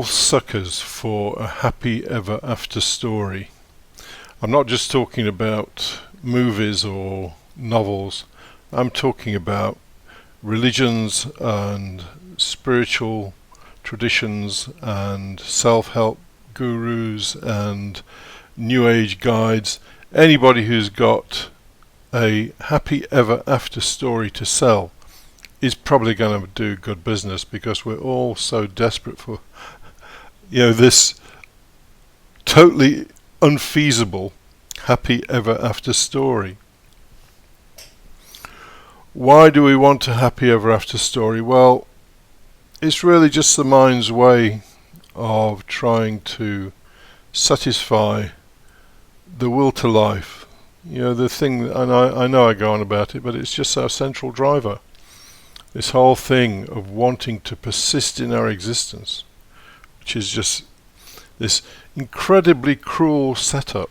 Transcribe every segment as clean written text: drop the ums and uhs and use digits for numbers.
suckers for a happy ever after story. I'm not just talking about movies or novels. I'm talking about religions and spiritual traditions and self-help gurus and new age guides. Anybody who's got a happy ever after story to sell is probably going to do good business, because we're all so desperate for this totally unfeasible happy ever after story. Why do we want a happy ever after story? Well, it's really just the mind's way of trying to satisfy the will to life. The thing, and I know I go on about it, but it's just our central driver. This whole thing of wanting to persist in our existence, which is just this incredibly cruel setup.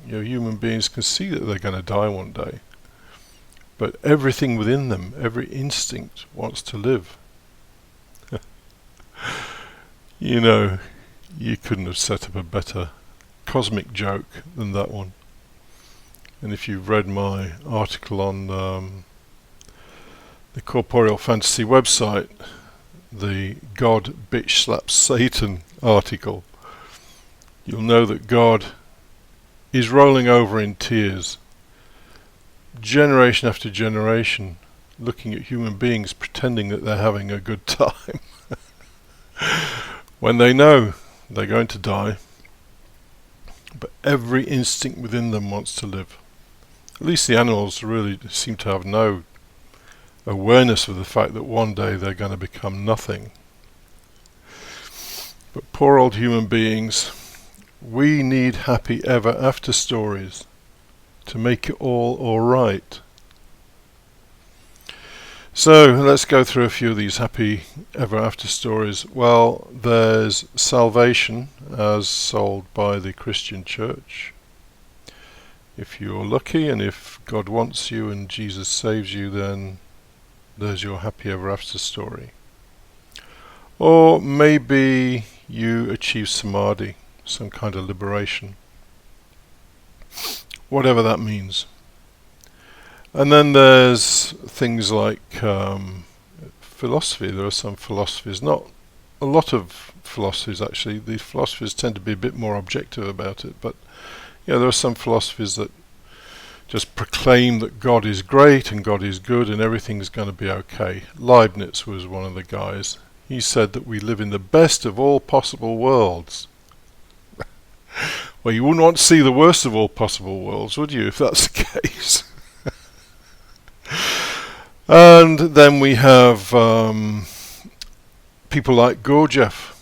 Human beings can see that they're going to die one day, but everything within them, every instinct, wants to live. You couldn't have set up a better cosmic joke than that one. And if you've read my article on the Corporeal Fantasy website, the God Bitch Slaps Satan article, you'll know that God is rolling over in tears, generation after generation, looking at human beings pretending that they're having a good time when they know they're going to die, but every instinct within them wants to live. At least the animals really seem to have no awareness of the fact that one day they're going to become nothing. But poor old human beings, we need happy ever after stories to make it all alright. So let's go through a few of these happy ever after stories. Well, there's salvation as sold by the Christian church. If you're lucky and if God wants you and Jesus saves you, then there's your happy ever after story. Or maybe you achieve samadhi, some kind of liberation, whatever that means. And then there's things like philosophy. There are some philosophies, not a lot of philosophies actually. The philosophers tend to be a bit more objective about it, but there are some philosophies that just proclaim that God is great and God is good and everything's going to be okay. Leibniz was one of the guys. He said that we live in the best of all possible worlds. Well, you wouldn't want to see the worst of all possible worlds, would you, if that's the case? And then we have people like Gurdjieff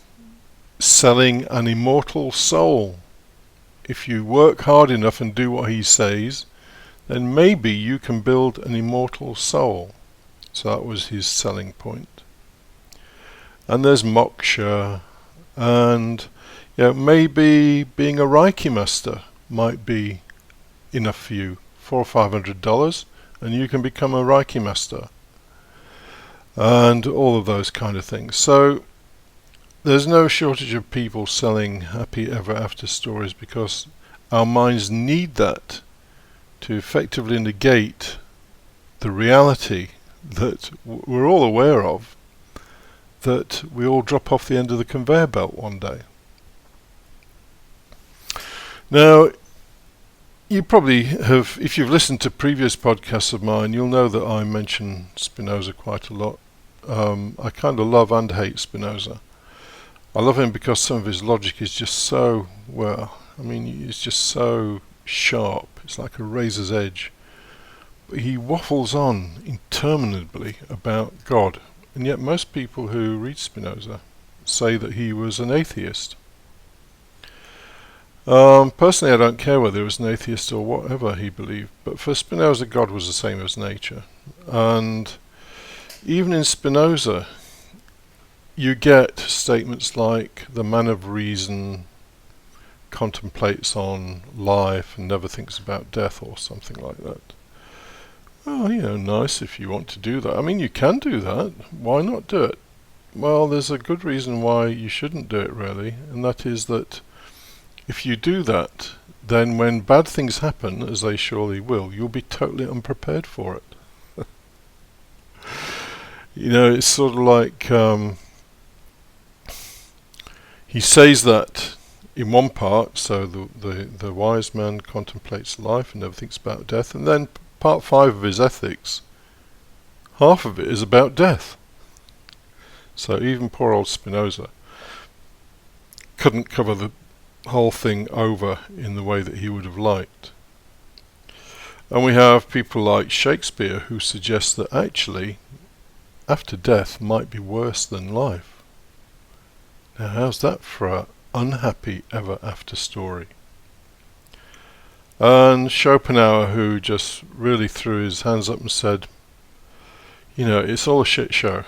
selling an immortal soul. If you work hard enough and do what he says, then maybe you can build an immortal soul. So that was his selling point. And there's moksha, and maybe being a Reiki master might be enough for you. $400 or $500, and you can become a Reiki master. And all of those kind of things. So there's no shortage of people selling happy ever after stories, because our minds need that to effectively negate the reality that we're all aware of, that we all drop off the end of the conveyor belt one day. Now, you probably have, if you've listened to previous podcasts of mine, you'll know that I mention Spinoza quite a lot. I kind of love and hate Spinoza. I love him because some of his logic is just so, it's just so sharp. It's like a razor's edge. But he waffles on interminably about God. And yet most people who read Spinoza say that he was an atheist. Personally, I don't care whether he was an atheist or whatever he believed. But for Spinoza, God was the same as nature. And even in Spinoza, you get statements like the man of reason contemplates on life and never thinks about death, or something like that. Well, nice if you want to do that. I mean, you can do that. Why not do it? Well, there's a good reason why you shouldn't do it, really, and that is that if you do that, then when bad things happen, as they surely will, you'll be totally unprepared for it. It's sort of like he says that in one part, so the wise man contemplates life and never thinks about death, and then part 5 of his ethics, half of it is about death. So even poor old Spinoza couldn't cover the whole thing over in the way that he would have liked. And we have people like Shakespeare who suggest that actually after death might be worse than life. Now how's that for an unhappy ever after story? And Schopenhauer, who just really threw his hands up and said, it's all a shit show,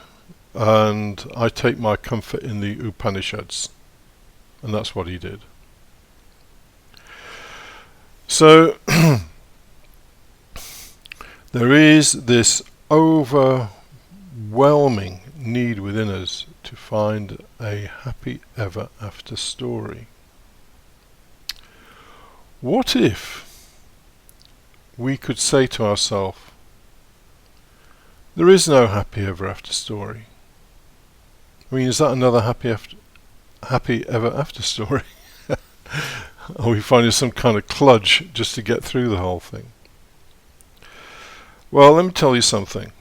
and I take my comfort in the Upanishads. And that's what he did. So there is this overwhelming need within us to find a happy ever after story. What if we could say to ourselves, there is no happy ever after story? I mean, is that another happy ever after story? Are we finding some kind of kludge just to get through the whole thing? Well, let me tell you something.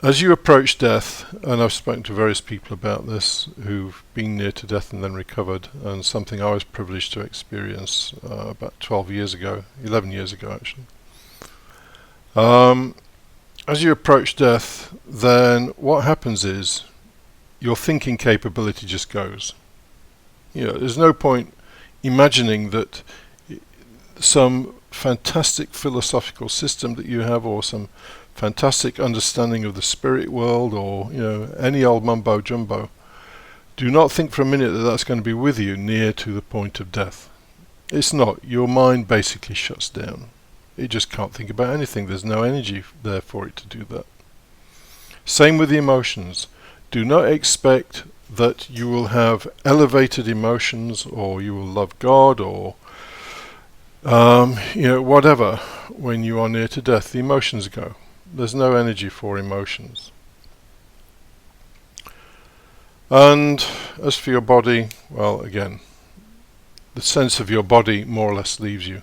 As you approach death, and I've spoken to various people about this who've been near to death and then recovered, and something I was privileged to experience about 11 years ago actually. As you approach death, then what happens is your thinking capability just goes. There's no point imagining that some fantastic philosophical system that you have, or some fantastic understanding of the spirit world, or any old mumbo jumbo. Do not think for a minute that that's going to be with you near to the point of death. It's not. Your mind basically shuts down. It just can't think about anything. There's no energy there for it to do that. Same with the emotions. Do not expect that you will have elevated emotions, or you will love God, or whatever. When you are near to death, the emotions go. There's no energy for emotions. And as for your body, well, again, the sense of your body more or less leaves you.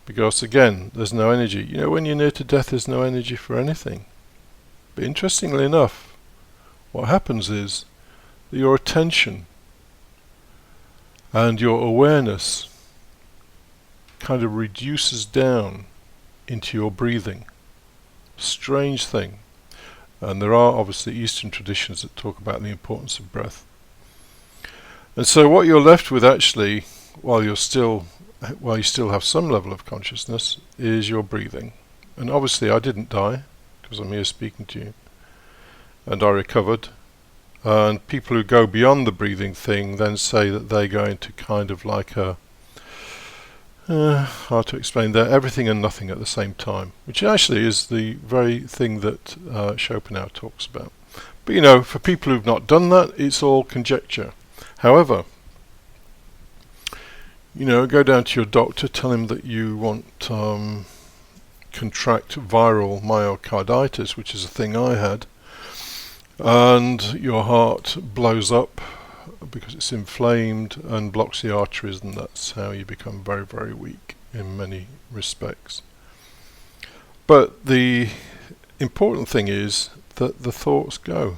Because again, there's no energy. When you're near to death, there's no energy for anything. But interestingly enough, what happens is that your attention and your awareness kind of reduces down into your breathing. Strange thing. And there are obviously Eastern traditions that talk about the importance of breath. And so what you're left with actually, while you still have some level of consciousness, is your breathing. And obviously I didn't die, because I'm here speaking to you. And I recovered. And people who go beyond the breathing thing then say that they go into kind of like a hard to explain, they're everything and nothing at the same time, which actually is the very thing that Schopenhauer talks about. But for people who've not done that, it's all conjecture. However, go down to your doctor, tell him that you want contract viral myocarditis, which is a thing I had, and your heart blows up because it's inflamed and blocks the arteries, and that's how you become very, very weak in many respects. But the important thing is that the thoughts go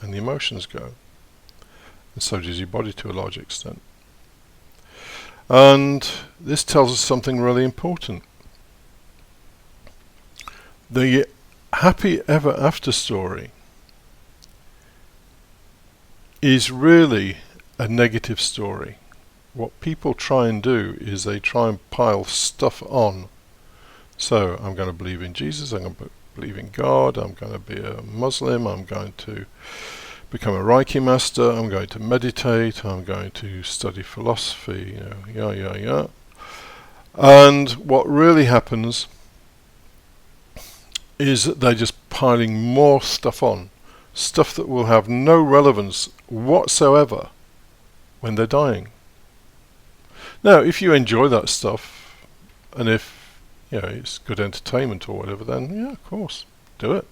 and the emotions go, and so does your body to a large extent. And this tells us something really important. The happy ever after story is really a negative story. What people try and do is they try and pile stuff on. So I'm going to believe in Jesus, I'm going to believe in God, I'm going to be a Muslim, I'm going to become a Reiki master, I'm going to meditate, I'm going to study philosophy, And what really happens is that they're just piling more stuff on, stuff that will have no relevance whatsoever when they're dying. Now, if you enjoy that stuff, and if it's good entertainment or whatever, then yeah, of course, do it.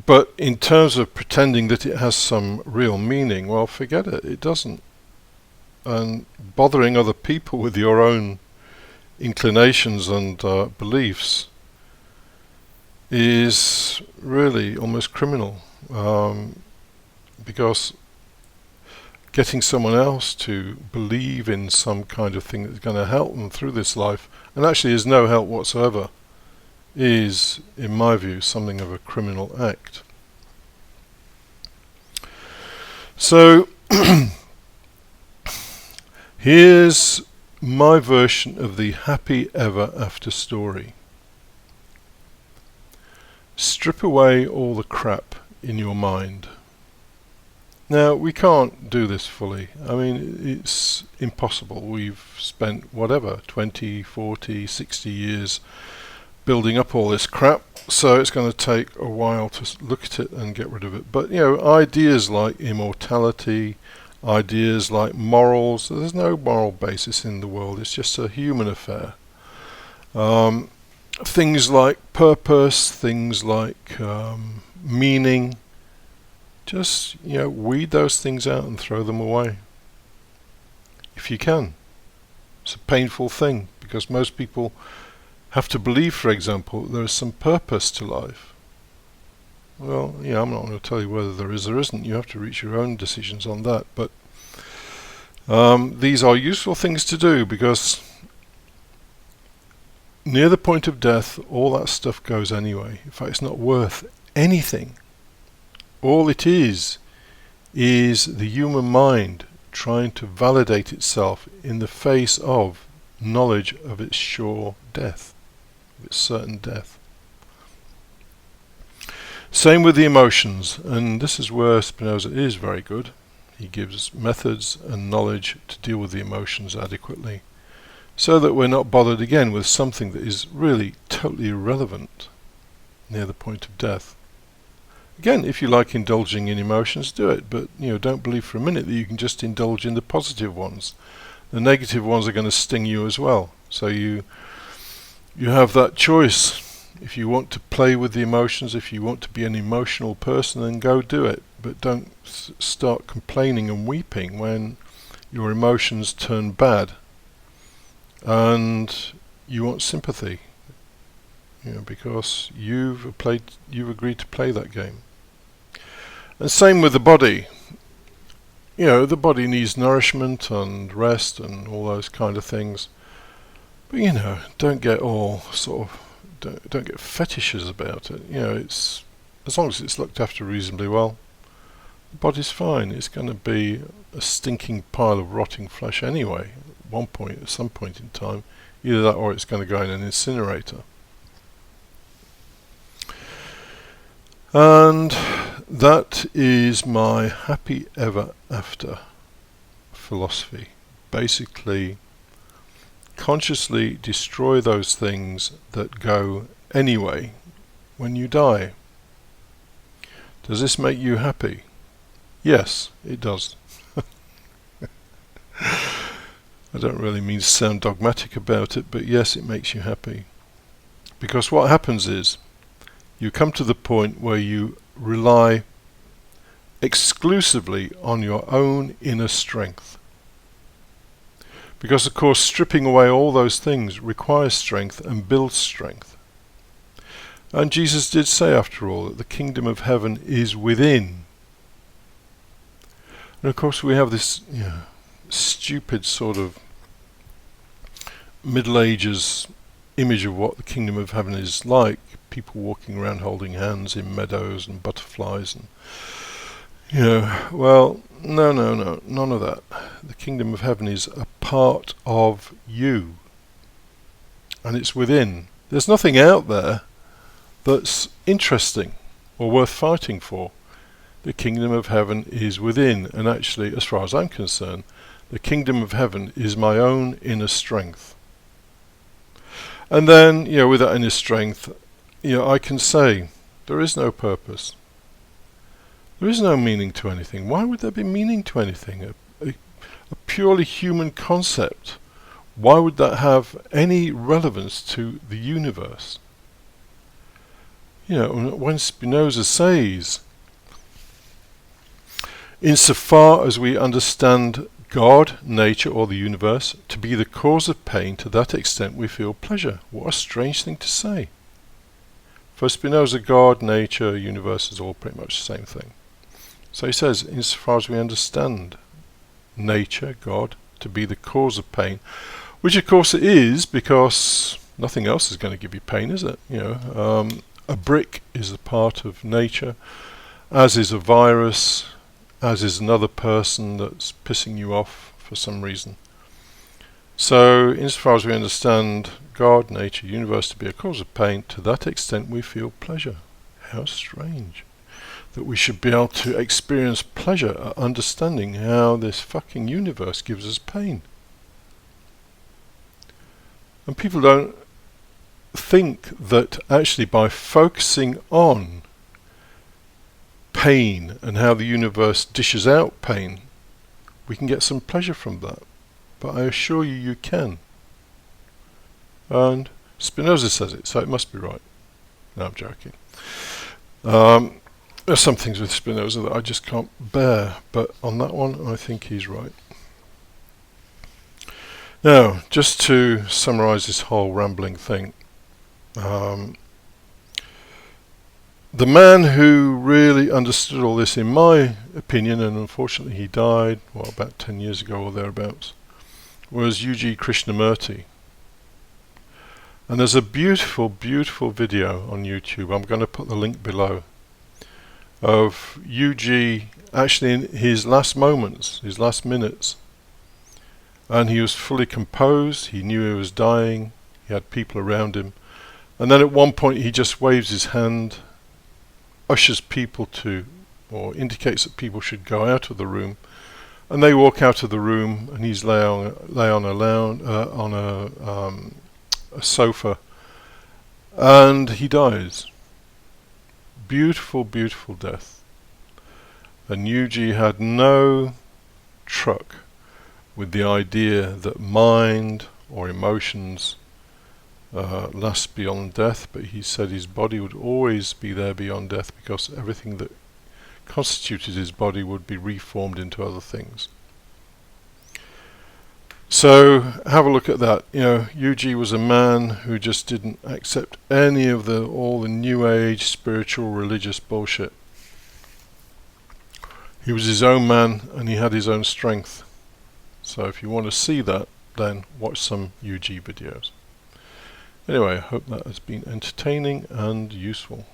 But in terms of pretending that it has some real meaning, well, forget it. It doesn't. And bothering other people with your own inclinations and beliefs is really almost criminal, because getting someone else to believe in some kind of thing that's going to help them through this life, and actually is no help whatsoever, is, in my view, something of a criminal act. So here's my version of the happy ever after story. Strip away all the crap in your mind. Now, we can't do this fully. I mean, it's impossible. We've spent 20, 40, 60 years building up all this crap, so it's going to take a while to look at it and get rid of it. But ideas like immortality, ideas like morals, there's no moral basis in the world, it's just a human affair. Things like purpose, things like meaning, just weed those things out and throw them away if you can. It's a painful thing, because most people have to believe, for example, there is some purpose to life. Well, I'm not going to tell you whether there is or isn't. You have to reach your own decisions on that. But these are useful things to do, because near the point of death, all that stuff goes anyway. In fact, it's not worth anything. All it is the human mind trying to validate itself in the face of knowledge of its sure death, of its certain death. Same with the emotions, and this is where Spinoza is very good. He gives methods and knowledge to deal with the emotions adequately, so that we're not bothered again with something that is really totally irrelevant near the point of death. Again, if you like indulging in emotions, do it, but don't believe for a minute that you can just indulge in the positive ones. The negative ones are going to sting you as well. So you have that choice. If you want to play with the emotions, if you want to be an emotional person, then go do it. But don't start complaining and weeping when your emotions turn bad and you want sympathy, because you've agreed to play that game. And same with the body. The body needs nourishment and rest and all those kind of things. But don't get all don't get fetishes about it. It's, as long as it's looked after reasonably well, the body's fine. It's going to be a stinking pile of rotting flesh anyway, at some point in time. Either that or it's going to go in an incinerator. And that is my happy ever after philosophy. Basically, consciously destroy those things that go anyway when you die. Does this make you happy? Yes, it does. I don't really mean to sound dogmatic about it, but yes, it makes you happy. Because what happens is, you come to the point where you rely exclusively on your own inner strength. Because, of course, stripping away all those things requires strength and builds strength. And Jesus did say, after all, that the kingdom of heaven is within. And, of course, we have this stupid sort of Middle Ages image of what the kingdom of heaven is like. People walking around holding hands in meadows and butterflies and well, no, none of that. The kingdom of heaven is a part of you, and it's within. There's nothing out there that's interesting or worth fighting for. The kingdom of heaven is within, and actually, as far as I'm concerned, the kingdom of heaven is my own inner strength. And then, with that inner strength, I can say, there is no purpose. There is no meaning to anything. Why would there be meaning to anything? A purely human concept. Why would that have any relevance to the universe? When Spinoza says, insofar as we understand God, nature, or the universe to be the cause of pain, to that extent we feel pleasure. What a strange thing to say. For Spinoza, God, nature, universe is all pretty much the same thing. So he says, insofar as we understand nature, God, to be the cause of pain, which of course it is, because nothing else is going to give you pain, is it? A brick is a part of nature, as is a virus, as is another person that's pissing you off for some reason. So, insofar as we understand God, nature, universe to be a cause of pain, to that extent we feel pleasure. How strange that we should be able to experience pleasure at understanding how this fucking universe gives us pain. And people don't think that actually by focusing on pain and how the universe dishes out pain, we can get some pleasure from that. But I assure you, you can. And Spinoza says it, so it must be right. No, I'm joking. There's some things with Spinoza that I just can't bear, but on that one I think he's right. Now, just to summarise this whole rambling thing, the man who really understood all this, in my opinion, and unfortunately he died, about 10 years ago or thereabouts, was U.G. Krishnamurti. And there's a beautiful, beautiful video on YouTube, I'm going to put the link below, of U.G. actually in his last moments, his last minutes. And he was fully composed, he knew he was dying, he had people around him. And then at one point he just waves his hand, ushers people to, or indicates that people should go out of the room. And they walk out of the room, and he's lay on a sofa, and he dies. Beautiful, beautiful death. And Yuji had no truck with the idea that mind or emotions last beyond death, but he said his body would always be there beyond death because everything that constituted his body would be reformed into other things. So have a look at that. Yuji was a man who just didn't accept any of all the new age spiritual religious bullshit. He was his own man and he had his own strength. So if you want to see that, then watch some Yuji videos. Anyway, I hope that has been entertaining and useful.